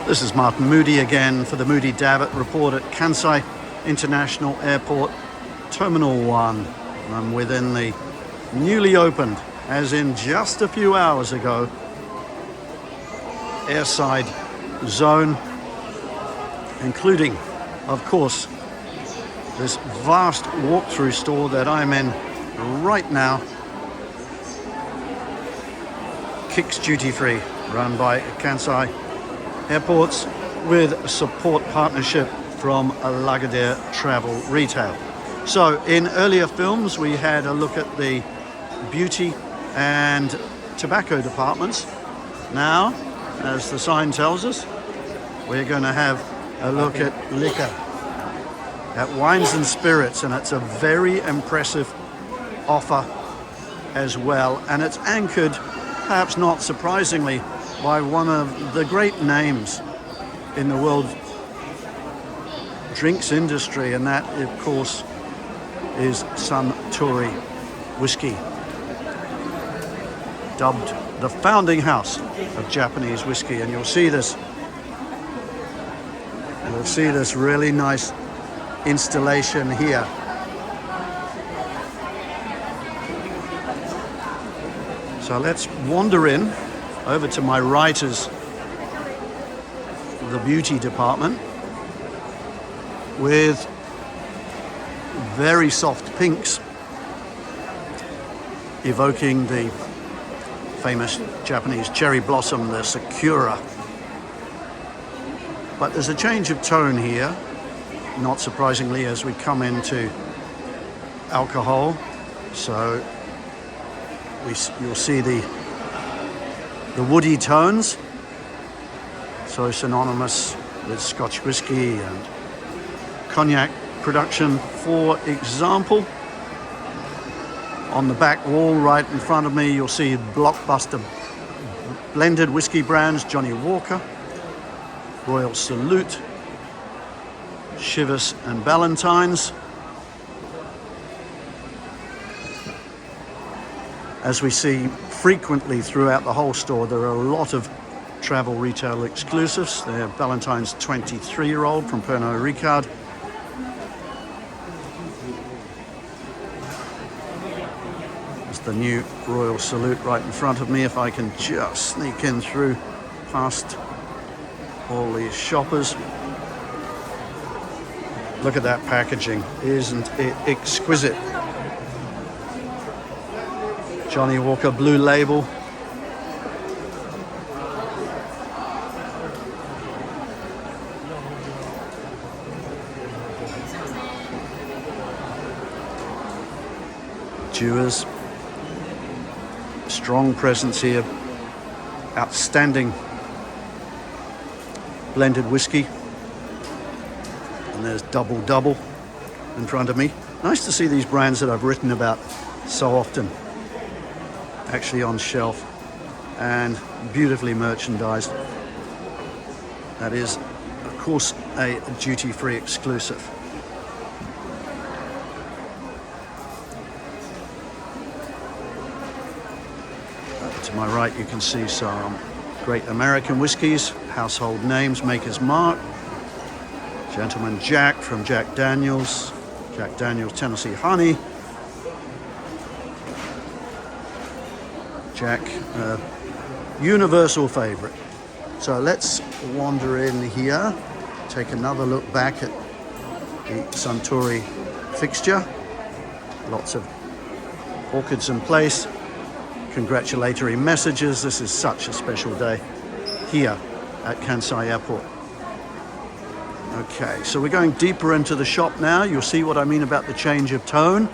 This is Martin Moodie again for the Moodie Davitt Report at Kansai International Airport, Terminal 1. I'm within the newly opened, as in just a few hours ago, airside zone, including, of course, this vast walk-through store that I'm in right now. KIX Duty Free, run by Kansai Airports with a support partnership from Lagardère Travel Retail. So in earlier films we had a look at the beauty and tobacco departments. Now, as the sign tells us, we're going to have a look at liquor, at wines and spirits, and it's a very impressive offer as well, and it's anchored, perhaps not surprisingly, by one of the great names in the world drinks industry, and that, of course, is Suntory whiskey, dubbed the founding house of Japanese whiskey. And you'll see this really nice installation here. So let's wander in. Over to my right is the beauty department with very soft pinks evoking the famous Japanese cherry blossom, the sakura. But there's a change of tone here, not surprisingly, as we come into alcohol. So you'll see the woody tones, so synonymous with Scotch whisky and cognac production. For example, on the back wall right in front of me, you'll see blockbuster blended whisky brands: Johnny Walker, Royal Salute, Chivas and Ballantine's. As we see frequently throughout the whole store, there are a lot of travel retail exclusives. They're Ballantine's 23-year-old from Pernod Ricard. There's the new Royal Salute right in front of me. If I can just sneak in through past all these shoppers. Look at that packaging. Isn't it exquisite? Johnny Walker Blue Label. Dewar's. Strong presence here. Outstanding blended whiskey. And there's Double Double in front of me. Nice to see these brands that I've written about so often actually on shelf and beautifully merchandised. That is, of course, a duty-free exclusive. To my right, you can see some great American whiskies, household names, Maker's Mark, Gentleman Jack from Jack Daniel's Tennessee Honey, Jack, universal favorite. So let's wander in here, take another look back at the Suntory fixture. Lots of orchids in place, congratulatory messages. This is such a special day here at Kansai Airport. Okay, so we're going deeper into the shop now. You'll see what I mean about the change of tone.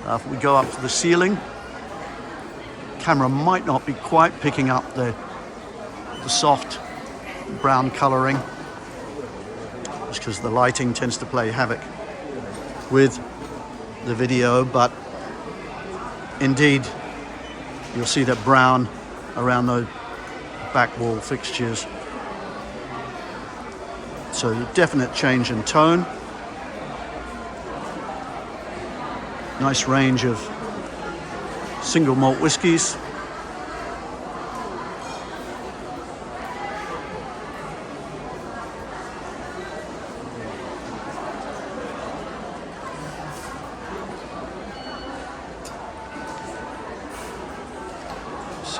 If we go up to the ceiling, camera might not be quite picking up the soft brown coloring, just because the lighting tends to play havoc with the video, but indeed you'll see that brown around the back wall fixtures. So definite change in tone. Nice range of single malt whiskies.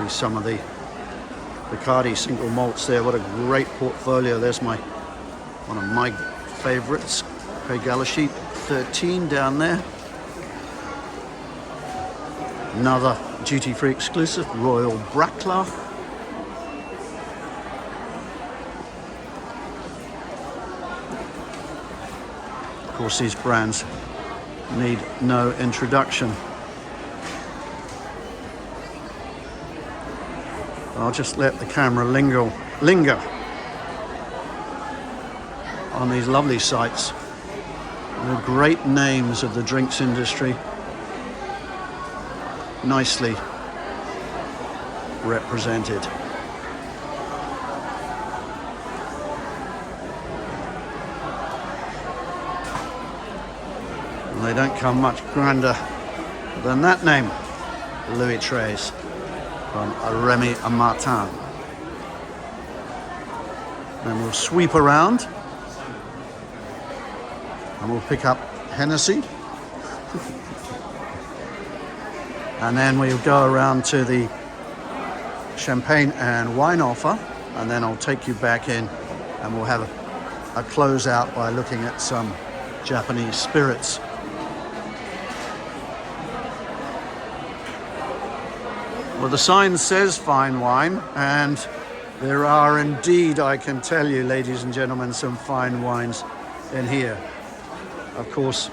See some of the Bacardi single malts there. What a great portfolio. There's one of my favorites, Craig Sheep 13 down there. Another duty-free exclusive, Royal Brackla. Of course, these brands need no introduction. I'll just let the camera linger on these lovely sites. The great names of the drinks industry, nicely represented. And they don't come much grander than that name, Louis XIII from Remy Martin. Then we'll sweep around and we'll pick up Hennessy. And then we'll go around to the champagne and wine offer, and then I'll take you back in and we'll have a closeout by looking at some Japanese spirits. Well, the sign says fine wine, and there are indeed, I can tell you, ladies and gentlemen, some fine wines in here. Of course,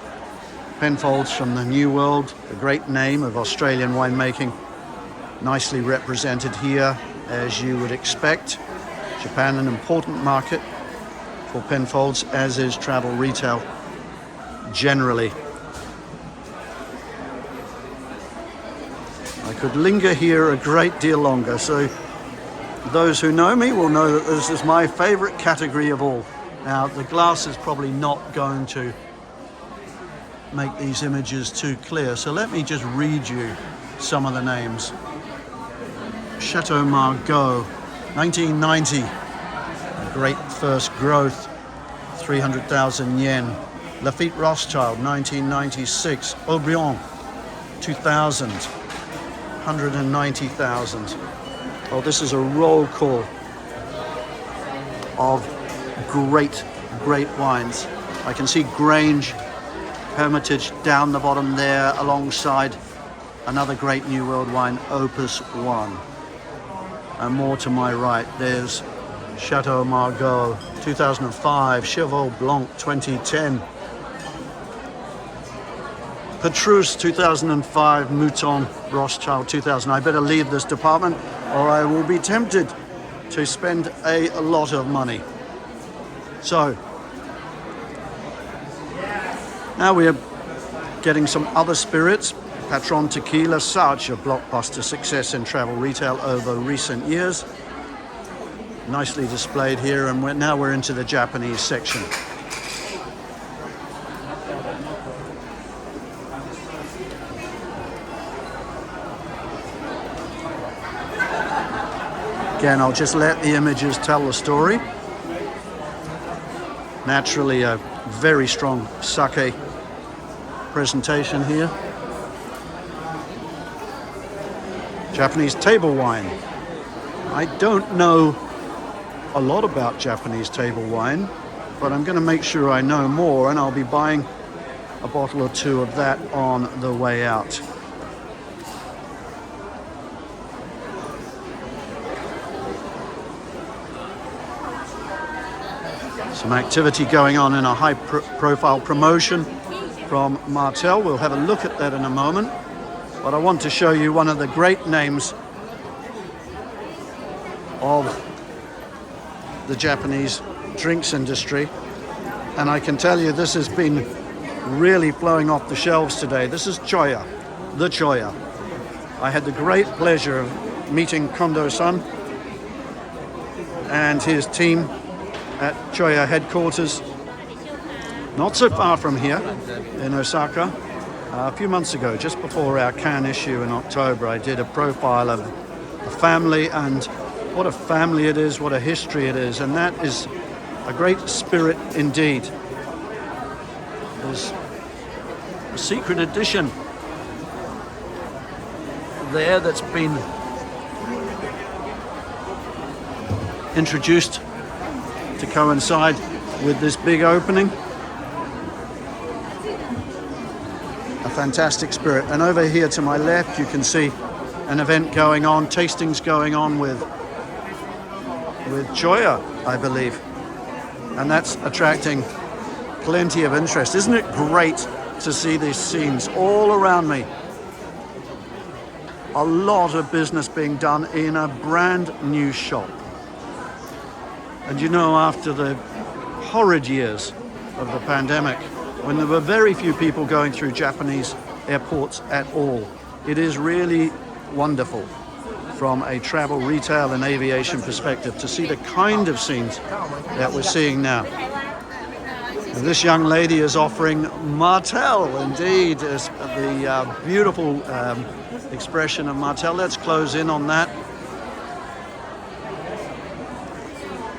Penfolds from the New World, the great name of Australian winemaking, nicely represented here, as you would expect. Japan, an important market for Penfolds, as is travel retail generally. I could linger here a great deal longer, so those who know me will know that this is my favorite category of all. Now, the glass is probably not going to make these images too clear, so let me just read you some of the names. Chateau Margaux, 1990, a great first growth, 300,000 yen. Lafite Rothschild, 1996. Aubryon, 2000, 190,000. Oh, this is a roll call of great wines. I can see Grange Hermitage down the bottom there, alongside another great New World wine, Opus One. And more to my right, there's Chateau Margaux, 2005, Cheval Blanc, 2010. Petrus, 2005, Mouton Rothschild, 2000. I better leave this department or I will be tempted to spend a lot of money. So, now we are getting some other spirits. Patron Tequila, such a blockbuster success in travel retail over recent years. Nicely displayed here, and now we're into the Japanese section. Again, I'll just let the images tell the story. Naturally, a very strong sake presentation here. Japanese table wine. I don't know a lot about Japanese table wine, but I'm going to make sure I know more, and I'll be buying a bottle or two of that on the way out. Some activity going on in a high-profile promotion from Martell. We'll have a look at that in a moment. But I want to show you one of the great names of the Japanese drinks industry. And I can tell you this has been really flowing off the shelves today. This is Choya, the Choya. I had the great pleasure of meeting Kondo-san and his team at Choya headquarters, not so far from here in Osaka. A few months ago, just before our Cannes issue in October, I did a profile of the family, and what a family it is, what a history it is, and that is a great spirit indeed. There's a secret edition there that's been introduced to coincide with this big opening. A fantastic spirit. And over here to my left, you can see an event going on, tastings going on with Joya, I believe. And that's attracting plenty of interest. Isn't it great to see these scenes all around me? A lot of business being done in a brand new shop. And you know, after the horrid years of the pandemic, when there were very few people going through Japanese airports at all, it is really wonderful from a travel, retail and aviation perspective to see the kind of scenes that we're seeing now. And this young lady is offering Martel, indeed, is the beautiful expression of Martel. Let's close in on that.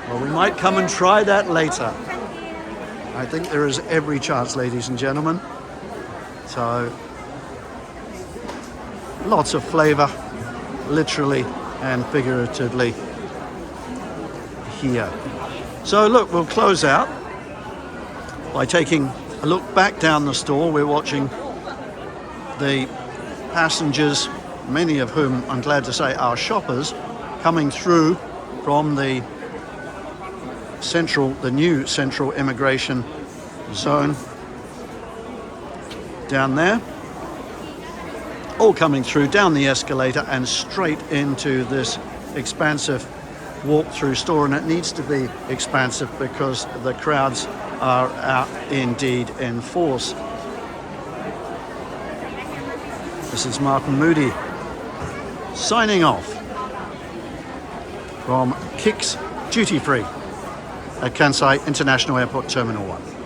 Well, we might come and try that later. I think there is every chance, ladies and gentlemen. So, lots of flavor, literally and figuratively here. So look, we'll close out by taking a look back down the store. We're watching the passengers, many of whom I'm glad to say are shoppers, coming through from the new central immigration zone down there, all coming through down the escalator and straight into this expansive walk-through store. And it needs to be expansive because the crowds are out indeed in force. This is Martin Moodie signing off from KIX Duty Free at Kansai International Airport Terminal 1.